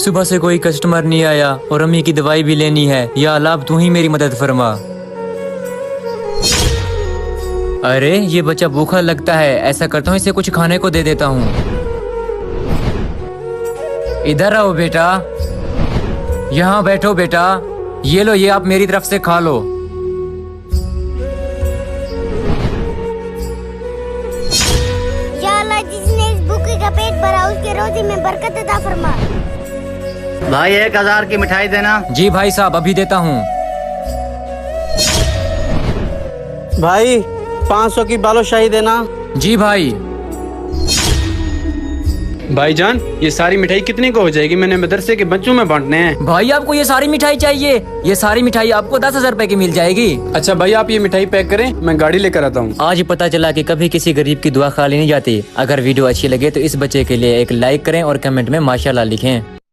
सुबह से कोई कस्टमर नहीं आया और अम्मी की दवाई भी लेनी है। या अल्लाह अब तू ही मेरी मदद फरमा। अरे ये बच्चा भूखा लगता है, ऐसा करता हूँ इसे कुछ खाने को दे देता हूँ। इधर आओ बेटा, यहाँ बैठो बेटा। ये लो, ये आप मेरी तरफ से खा लो। या अल्लाह, जिसने इस भूखे का पेट भरा उसके रोजी में बरकत अता फरमा। भाई 1000 की मिठाई देना। जी भाई साहब, अभी देता हूँ। भाई 500 की बालूशाही देना। जी भाई। भाईजान, ये सारी मिठाई कितने को हो जाएगी? मैंने मदरसे के बच्चों में बांटने हैं। भाई आपको ये सारी मिठाई चाहिए? ये सारी मिठाई आपको 10,000 रुपए की मिल जाएगी। अच्छा भाई, आप ये मिठाई पैक करें, मैं गाड़ी लेकर आता हूँ। आज पता चला कि कभी किसी गरीब की दुआ खाली नहीं जाती। अगर वीडियो अच्छी लगे तो इस बच्चे के लिए एक लाइक करें और कमेंट में माशाल्लाह लिखें।